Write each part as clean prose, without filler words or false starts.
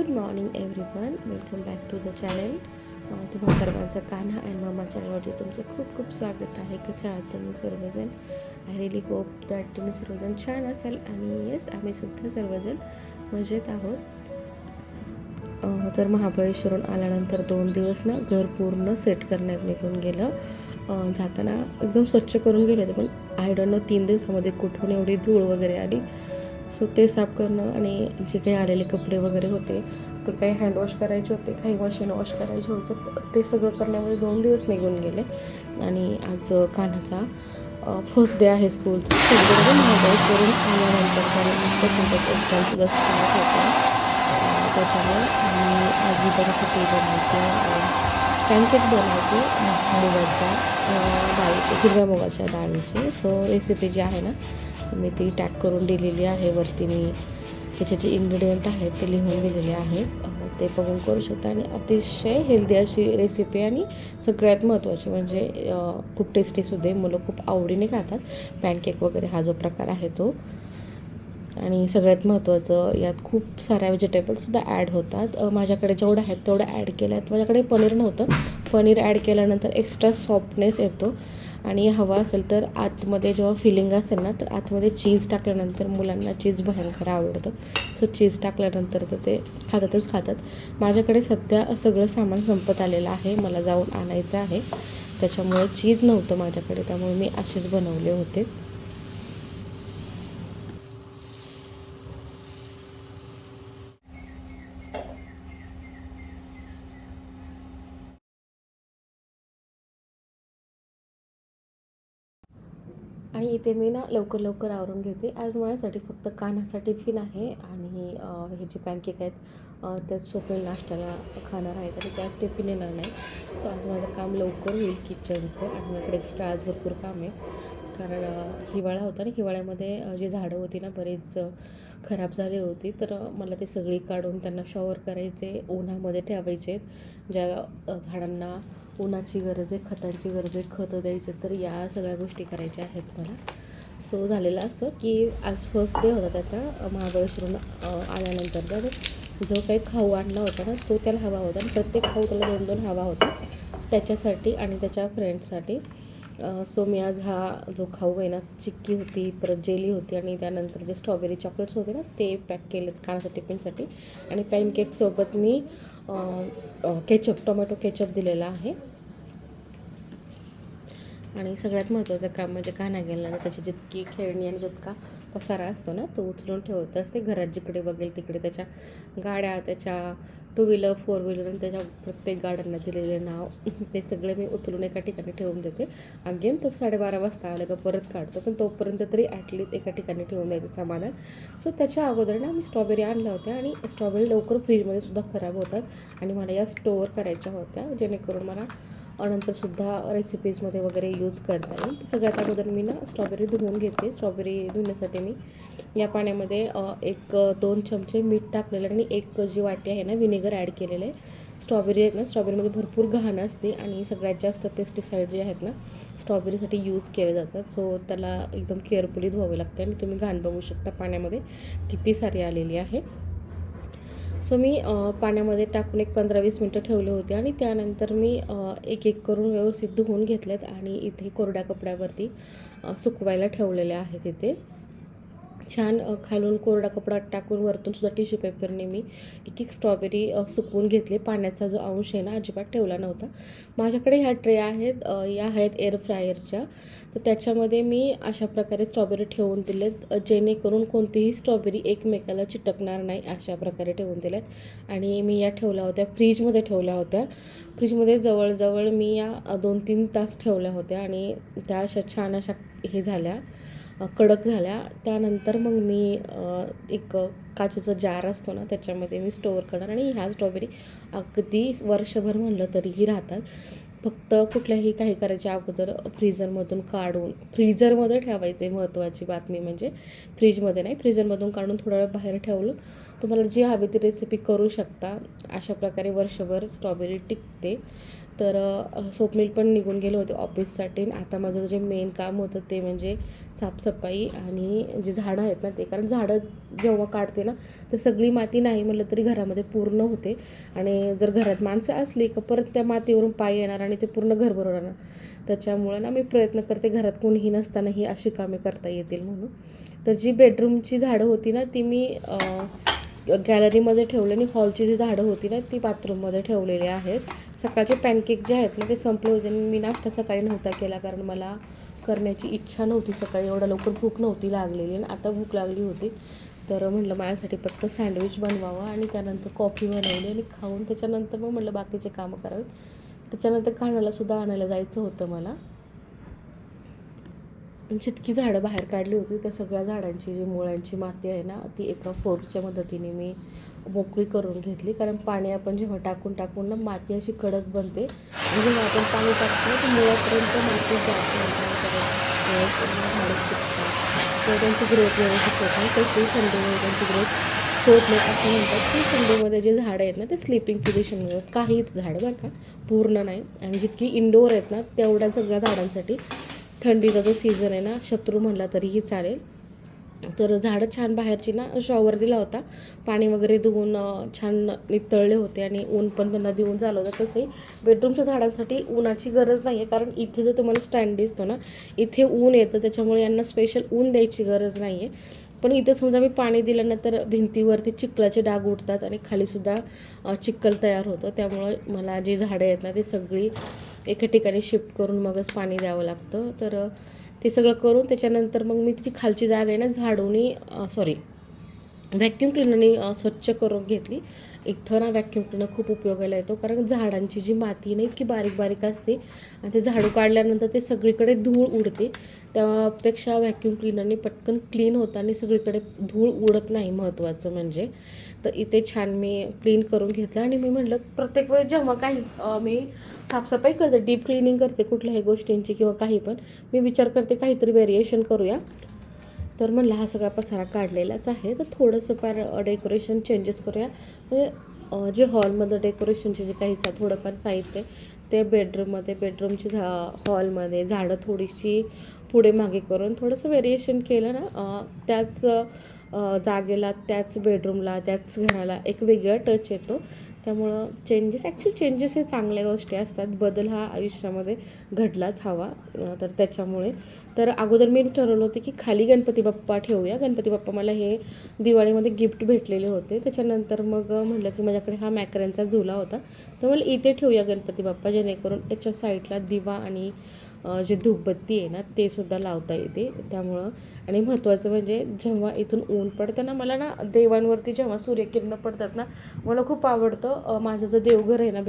Good morning everyone, welcome back to the channel. तुम्हा सर्वांचं Kanha and mamma चॅनलवरती तुमचं खूप खूप स्वागत आहे. कसं आहात तुम्ही सर्वजण? आय रिली होप दॅट तुम्ही सर्वजण छान असाल. आणि येस, आम्हीसुद्धा सर्वजण मजेत आहोत. तर महाबळेश्वरून आल्यानंतर 2 दिवस ना घर पूर्ण सेट करण्यात निघून गेलं. जाताना एकदम स्वच्छ करून गेले होते, पण आय डोंट नो 3 दिवसामध्ये कुठून एवढी धूळ वगैरे आली. सो ते साफ करणं आणि जे काही आलेले कपडे वगैरे होते ते काही हँडवॉश करायचे होते, काही मशीन वॉश करायचे होते. ते सगळं करण्यामध्ये 2 दिवस निघून गेले. आणि आज कान्हाचा फर्स्ट डे आहे स्कूलचा. फर्स्ट डे महाबळेश्वरून आल्यानंतर त्याने एक्झामसुद्धा स्टार्ट होता. त्याच्यामुळे आणि आज मी त्याच्यासाठी बनवायचे पॅनकेक बनवायचे मुगाच्या डाळीचे, हिरव्या मुगाच्या डाळीचे. सो रेसिपी जी आहे ना मी ती टॅग करून दिलेली आहे. वरती मी त्याचे जे इन्ग्रेडियंट आहेत ते लिहून दिलेले आहेत, ते बघून करू शकता. आणि अतिशय हेल्दी अशी रेसिपी आणि सगळ्यात महत्त्वाची म्हणजे खूप टेस्टीसुद्धा, मुलं खूप आवडीने खातात पॅनकेक वगैरे हा जो प्रकार आहे तो. आणि सगळ्यात महत्त्वाचं यात खूप साऱ्या व्हेजिटेबल्ससुद्धा ॲड होतात. माझ्याकडे जेवढ्या आहेत तेवढ्या ॲड केल्या आहेत. माझ्याकडे पनीर नव्हतं. पनीर ॲड केल्यानंतर एक्स्ट्रा सॉफ्टनेस येतो. आणि हवा असेल तर आतमध्ये जेव्हा फिलिंग असेल ना तर आतमध्ये चीज टाकल्यानंतर मुलांना चीज भयंकर आवडतं. सो चीज टाकल्यानंतर तर ते खातात. माझ्याकडे सध्या सगळं सामान संपत आलेलं आहे, मला जाऊन आणायचं आहे. त्याच्यामुळे चीज नव्हतं माझ्याकडे, त्यामुळे मी असेच बनवले होते. आणि इथे मी ना लवकर आवरून घेते. आज माझ्यासाठी फक्त कान्हाचा टिफिन आहे आणि हे जे पॅनकेक आहेत त्यात सोपे नाश्त्याला खाणार आहेत आणि त्याच टिफिन येणार नाही. सो आज माझं काम लवकर होईल किचनचं. आणि माझ्याकडे एक्स्ट्रा आज भरपूर काम आहे, कारण हिवाळा होता आणि हिवाळ्यामध्ये जी झाडं होती ना बरेच खराब झाली होती. तर मला ते सगळी काढून त्यांना शॉवर करायचे, उन्हामध्ये ठेवायचे. ज्या झाडांना उन्हाची गरज आहे, खतांची गरज आहे, खतं द्यायचे, तर या सगळ्या गोष्टी करायच्या आहेत मला. सो झालेलं असं की आज फर्स्ट डे होता त्याचा महाबळेश्वरून आल्यानंतर. तर जो काही खाऊ आणला होता ना तो त्याला हवा होता आणि प्रत्येक खाऊ त्याला 2-2 हवा होता त्याच्यासाठी आणि त्याच्या फ्रेंड्ससाठी. सो मी आज हा जो खाऊ आहे ना, चिक्की होती, परत जेली होती आणि त्यानंतर जे स्ट्रॉबेरी चॉकलेट्स होते ना ते पॅक केलेत कानाच्या टिफिनसाठी. आणि पॅनकेकसोबत मी टोमॅटो केचप दिलेला आहे. आणि सगळ्यात महत्त्वाचं काम म्हणजे कान्हा गेल्यानंतर त्याची जितकी खेळणी आणि जितका पसारा असतो ना तो उचलून ठेवत असते. घरात जिकडे बघेल तिकडे त्याच्या गाड्या, त्याच्या 2 व्हीलर 4 व्हीलर आणि त्याच्या प्रत्येक गाड्यांना दिलेले नाव ते सगळे मी उचलून एका ठिकाणी ठेवून देते. अगेन तो 12:30 वाजता आला का परत काढतो, पण तोपर्यंत तरी ॲटलिस्ट एका ठिकाणी ठेवून द्यायचं समाधान. सो त्याच्या अगोदर ना मी स्ट्रॉबेरी आणल्या होत्या आणि स्ट्रॉबेरी लवकर फ्रीजमध्ये सुद्धा खराब होतात आणि मला या स्टोअर करायच्या होत्या जेणेकरून मला नंतरसुद्धा रेसिपीजमध्ये वगैरे यूज करता येईल. तर सगळ्यात अगोदर मी ना स्ट्रॉबेरी धुवून घेते. स्ट्रॉबेरी धुण्यासाठी मी या पाण्यामध्ये 1-2 चमचे मीठ टाकलेलं आणि 1 जी वाटी आहे ना व्हिनेगर ॲड केलेलं आहे. स्ट्रॉबेरी आहेत ना, स्ट्रॉबेरीमध्ये भरपूर घाण असते आणि सगळ्यात जास्त पेस्टिसाईड जे आहेत ना स्ट्रॉबेरीसाठी यूज केले जातात. सो त्याला एकदम केअरफुली धुवावे लागते आणि तुम्ही घाण बघू शकता पाण्यामध्ये किती सारी आलेली आहे. सो मी पाण्यामध्ये टाकून एक 15-20 मिनटं ठेवले होते आणि त्यानंतर मी एक करून व्यवस्थित धुवून घेतलेत आणि इथे कोरड्या कपड्यावरती सुकवायला ठेवलेले आहेत. इथे छान खालून कोरडा कपडा टाकून वरतून सुद्धा टिश्यू पेपरने मी एक स्ट्रॉबेरी सुकवून घेतले. पाण्याचा जो अंश आहे ना अजिबात ठेवला नव्हता. माझ्याकडे ह्या ट्रे आहेत, या आहेत एअर फ्रायरच्या. तर त्याच्यामध्ये मी अशा प्रकारे स्ट्रॉबेरी ठेवून दिलेत जेणेकरून कोणतीही स्ट्रॉबेरी एकमेकाला चिटकणार नाही, अशा प्रकारे ठेवून दिल्यात. आणि मी या ठेवल्या होत्या फ्रीजमध्ये ठेवल्या होत्या. फ्रीजमध्ये जवळजवळ मी या 2-3 तास ठेवल्या होत्या आणि त्या अशा छान अशा हे झाल्या, कडक झाल्या. त्यानंतर मग मी एक काचेचा जार असतो ना त्याच्यामध्ये मी स्टोअर करणार आणि ह्या स्ट्रॉबेरी अगदी वर्षभर म्हणलं तरीही राहतात. फक्त कुठल्याही काही करायच्या अगोदर फ्रीझरमधून काढून फ्रीझरमध्ये ठेवायचे. महत्त्वाची बातमी म्हणजे फ्रीजमध्ये नाही, फ्रीझरमधून काढून थोडा वेळ बाहेर ठेवलं तुम्हाला जी हवी ती रेसिपी करू शकता. अशा प्रकारे वर्षभर स्ट्रॉबेरी टिकते. तर स्वप्नील पण निघून गेले होते ऑफिससाठी. आता माझं जे मेन काम होतं ते म्हणजे साफसफाई आणि जे झाडं आहेत ना ते, कारण झाडं जेव्हा काढते ना तर सगळी माती नाही म्हटलं तरी घरामध्ये पूर्ण होते, आणि जर घरात माणसं असली का परत त्या मातीवरून पाय येणार आणि ते पूर्ण घर भरवणार. त्याच्यामुळं ना मी प्रयत्न करते घरात कोणीही नसताना ही अशी कामे करता येतील म्हणून. तर जी बेडरूमची झाडं होती ना ती मी गॅलरीमध्ये ठेवले, आणि हॉलची जी झाडं होती ना ती बाथरूममध्ये ठेवलेली आहेत. सकाळचे पॅनकेक जे आहेत ना ते संपले होते, आणि मी नाश्ता सकाळी नव्हता केला कारण मला करण्याची इच्छा नव्हती. सकाळी एवढ्या लवकर भूक नव्हती लागलेली, आणि आता भूक लागली होती. तर म्हटलं माझ्यासाठी पटकन सँडविच बनवावं, आणि त्यानंतर कॉफी बनवली आणि खाऊन त्याच्यानंतर मग म्हटलं बाकीचे कामं करावे. त्याच्यानंतर खाण्यालासुद्धा आणायला जायचं होतं मला. जितकी झाडं बाहेर काढली होती त्या सगळ्या झाडांची जी मुळांची माती आहे ना ती एका फोर्कच्या मदतीने मी मोकळी करून घेतली, कारण पाणी आपण जेव्हा टाकून ना माती अशी कडक बनते, आणि जेव्हा आपण पाणी टाकतो तर मुळापर्यंत माती जात नाही, झाडं सुकतात किंवा त्यांची ग्रोथ व्यवस्थित होत नाही. तशी थंडीमध्ये त्यांची ग्रोथ होत नाही. असं म्हणतात की थंडीमध्ये जे झाडं आहेत ना ते स्लीपिंग पोझिशनमध्ये काहीच झाडं बरं का, पूर्ण नाही. आणि जितकी इंडोर आहेत ना तेवढ्या सगळ्या झाडांसाठी थंडीचा जो सीझन आहे ना शत्रू म्हणला तरीही चालेल. तर झाडं छान बाहेरची ना शॉवर दिला होता, पाणी वगैरे धुवून छान नितळले होते, आणि ऊन पण त्यांना देऊन झालं होतं. तसंही बेडरूमच्या झाडांसाठी उन्हाची गरज नाही आहे, कारण इथे जर तुम्हाला स्टँड दिसतो ना इथे ऊन येतं, त्याच्यामुळे यांना स्पेशल ऊन द्यायची गरज नाही आहे. पण इथं समजा मी पाणी दिल्यानंतर भिंतीवरती चिखलाचे डाग उठतात आणि खालीसुद्धा चिखल तयार होतं. त्यामुळं मला जी झाडं आहेत ना ती सगळी एका ठिकाणी शिफ्ट करून मगच पाणी द्यावं लागतं. तर ते सगळं करून त्याच्यानंतर मग मी तिची खालची जागा आहे ना झाडूनी व्हॅक्यूम क्लिनरने स्वच्छ करून घेतली. इथं ना व्हॅक्यूम क्लिनर खूप उपयोगाला येतो, कारण झाडांची जी माती ना इतकी बारीक बारीक असते, आणि ते झाडू काढल्यानंतर ते सगळीकडे धूळ उडते. त्यापेक्षा व्हॅक्यूम क्लिनरने पटकन क्लीन होतं आणि सगळीकडे धूळ उडत नाही, महत्त्वाचं म्हणजे. तर इथे छान मी क्लीन करून घेतलं, आणि मी म्हटलं प्रत्येक वेळेस जेव्हा काही मी साफसफाई करते, डीप क्लिनिंग करते कुठल्याही गोष्टींची किंवा काही पण, मी विचार करते काहीतरी व्हेरिएशन करूया. तर म्हणलं हा सगळा पसारा काढलेलाच आहे तर थोडंसं फार डेकोरेशन चेंजेस करूया. म्हणजे जे हॉलमधलं डेकोरेशनचे जे काही थोडंफार साहित्य ते बेडरूमची हॉलमध्ये झाडं थोडीशी पुढे मागे करून थोडंसं व्हेरिएशन केलं ना, त्याच जागेला, त्याच बेडरूमला, त्याच घराला एक वेगळा टच येतो. त्यामुळं चेंजेस हे चांगल्या गोष्टी असतात. बदल हा आयुष्यामध्ये घडलाच हवा. तर त्याच्यामुळे तर अगोदर मी ठरवलं होतं की खाली गणपती बाप्पा ठेवूया. गणपती बाप्पा मला हे दिवाळीमध्ये गिफ्ट भेटलेले होते. त्याच्यानंतर मग म्हटलं की माझ्याकडे हा मॅकऱ्यांचा झुला होता, तर मला इथे ठेवूया गणपती बाप्पा, जेणेकरून त्याच्या साईडला दिवा आणि जे धूपबत्ती आहे ना ते सुद्धा लावता येते. त्यामुळं आणि महत्त्वाचं म्हणजे जेव्हा इथून ऊन पडतं ना, मला ना देवांवरती जेव्हा सूर्यकिरणं पडतात ना मला खूप आवडतं. माझं जे देवघर आहे ना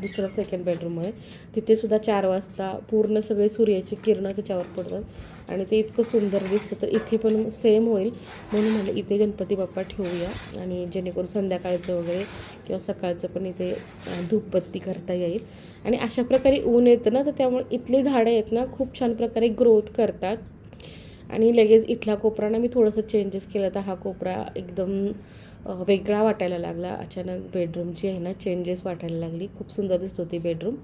दुसऱ्या सेकंड बेडरूममध्ये, तिथे सुद्धा 4 वाजता पूर्ण सगळे सूर्याची किरणं त्याच्यावर पडतात, आणि ते इतकं सुंदर दिसतं. तर इथे पण सेम होईल म्हणून म्हटलं इथे गणपती बाप्पा ठेवूया, आणि जेणेकरून संध्याकाळचं वगैरे किंवा सकाळचं पण इथे धूपबत्ती करता येईल. आणि अशा प्रकारे ऊन येतं ना तर त्यामुळे इथली झाडं आहेत ना खूप छान प्रकारे ग्रोथ करतात. आणि लगेच इथला कोपरा ना मी थोडंसं चेंजेस केलं, तर हा कोपरा एकदम वेगळा वाटायला लागला. अचानक बेडरूमची आहे ना चेंजेस वाटायला लागली. खूप सुंदर दिसत होती बेडरूम.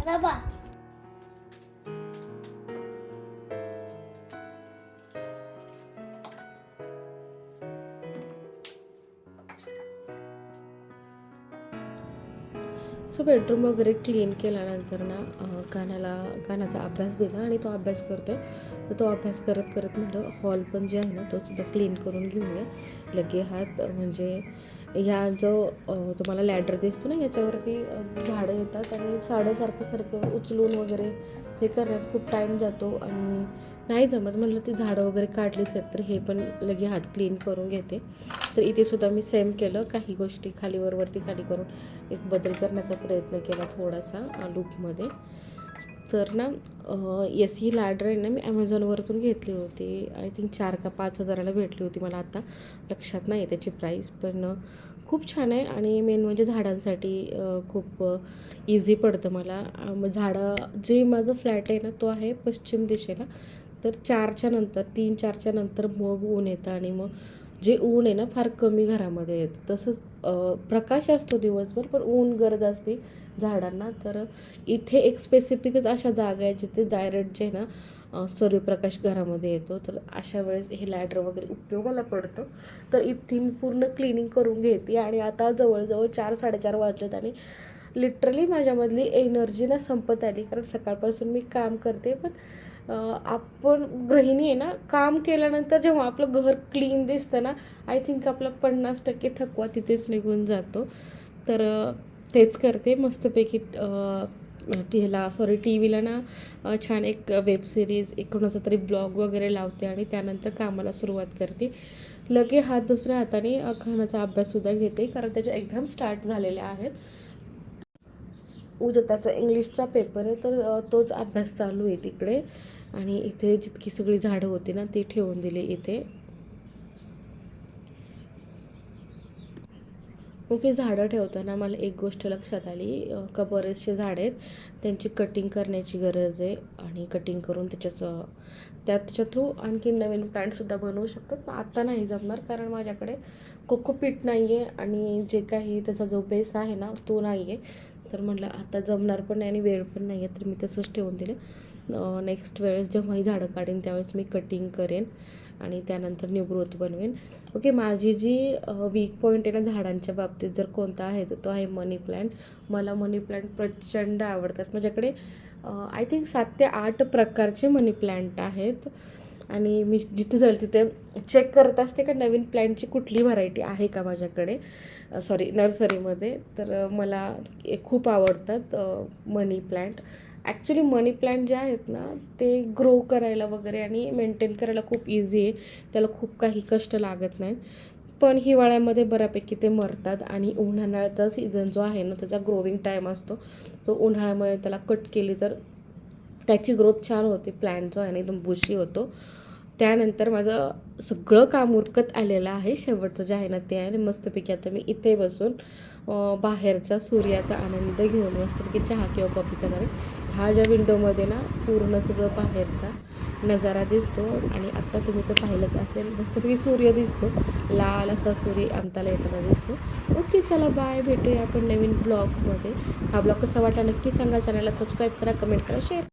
आता बस. सो बेडरूम वगैरे क्लीन केल्यानंतर ना कानाचा अभ्यास दिला आणि तो अभ्यास करतो आहे. तर तो अभ्यास करत करत म्हटलं हॉल पण जे आहे ना तो सुद्धा क्लीन करून घेऊया. लगे हात म्हणजे ह्या जो तुम्हाला लॅडर दिसतो ना याच्यावरती झाडं येतात आणि सारखं उचलून वगैरे हे करण्यात खूप टाईम जातो आणि नाही जमत. म्हटलं ती झाडं वगैरे काढलीच आहेत तर हे पण लगे हात क्लीन करून घेते. तर इथे सुद्धा मी सेम केलं. काही गोष्टी वरती खाली करून एक बदल करण्याचा प्रयत्न केला थोडासा लूकमध्ये. तर ना येस ही लॅडर आहे ना मी ॲमेझॉनवरतून घेतली होती. आय थिंक 4 का 5 हजाराला भेटली होती. मला आता लक्षात नाही त्याची प्राईस, पण खूप छान आहे आणि मेन म्हणजे झाडांसाठी खूप इझी पडतं मला. जे माझं फ्लॅट आहे ना तो आहे पश्चिम दिशेला. तर 3-4च्या नंतर मग ऊन येतं आणि मग जे ऊन आहे ना फार कमी घरामध्ये येतं. तसंच प्रकाश असतो दिवसभर पण ऊन गरज असते झाडांना. तर इथे एक स्पेसिफिकच अशा जागा आहे जिथे डायरेक्ट जे आहे ना सूर्यप्रकाश घरामध्ये येतो. तर अशा वेळेस हे लॅडर वगैरे उपयोगाला पडतं. तर इथे मी पूर्ण क्लिनिंग करून घेते आणि आता जवळजवळ 4-4:30 वाजलेत आणि लिटरली माझ्यामधली एनर्जी ना संपत आली. कारण सकाळपासून मी काम करते पण आपण गृहिणी आहे ना, काम केल्यानंतर जेव्हा आपलं घर क्लीन दिसतं ना आय थिंक आपला 50% थकवा तिथेच निघून जातो. तर तेच करते मस्तपैकी टी व्हीला ना छान एक वेब सिरीज कोणाचा तरी ब्लॉग वगैरे लावते आणि त्यानंतर कामाला सुरुवात करते. लगे दुसऱ्या हाताने खानाचा अभ्याससुद्धा घेते कारण त्याचे एक्झाम स्टार्ट झालेल्या आहेत. उद्या त्याचा इंग्लिशचा पेपर आहे तर तोच अभ्यास चालू आहे तिकडे. आणि इथे जितकी सगळी झाडं होती ना ती ठेवून दिली इथे. ओके, झाडं ठेवताना मला एक गोष्ट लक्षात आली का बरेचसे झाडं आहेत त्यांची कटिंग करण्याची गरज आहे आणि कटिंग करून त्याच्या थ्रू आणखी नवीन प्लांटसुद्धा बनवू शकतात. पण आत्ता नाही जमणार कारण माझ्याकडे कोकोपीट नाही आहे आणि जे काही त्याचा जो बेस आहे ना तो नाही आहे. तर म्हटलं आता जमणार पण नाही आणि वेळ पण नाही आहे तर मी तसंच ठेवून दिले. नेक्स्ट वेळेस जेव्हाही झाडं काढेन त्यावेळेस मी कटिंग करेन आणि त्यानंतर न्यू ग्रोथ बनवेन. ओके, माझी जी वीक पॉईंट आहे ना झाडांच्या बाबतीत जर कोणता आहे तर तो आहे मनी प्लॅन्ट. मला मनी प्लॅन्ट प्रचंड आवडतात. माझ्याकडे आय थिंक 7 ते 8 प्रकारचे मनी प्लॅन्ट आहेत आणि मी जिथे जाईल तिथे चेक करत असते का नवीन प्लॅन्टची कुठली व्हरायटी आहे का माझ्याकडे नर्सरीमध्ये. तर मला खूप आवडतात मनी प्लॅन्ट. ॲक्च्युली मनी प्लॅन्ट जे आहेत ना ते ग्रो करायला वगैरे आणि मेंटेन करायला खूप इझी आहे. त्याला खूप काही कष्ट लागत नाहीत. पण हिवाळ्यामध्ये बऱ्यापैकी ते मरतात आणि उन्हाळ्याचा सीझन जो आहे ना त्याचा ग्रोविंग टाईम असतो. तो उन्हाळ्यामध्ये त्याला कट केली तर त्याची ग्रोथ छान होते. प्लॅन्ट जो आहे ना एकदम बुशी होतो. त्यानंतर माझं सगळं काम उरकत आलेलं आहे. शेवटचं जे आहे ना ते आहे. मस्तपैकी आता मी इथे बसून बाहेरचा सूर्याचा आनंद घेऊन मस्तपैकी चहा किंवा कॉफी करणार आहे. ह्या ज्या विंडोमध्ये ना पूर्ण सगळं बाहेरचा नजारा दिसतो आणि आत्ता तुम्ही तर पाहिलंच असेल मस्तपैकी सूर्य दिसतो. लाल असा सूर्य अंताला येताना दिसतो. ओके, चला बाय, भेटूया आपण नवीन ब्लॉगमध्ये. हा ब्लॉग कसा वाटला नक्की सांगा. चॅनलला सबस्क्राईब करा, कमेंट करा, शेअर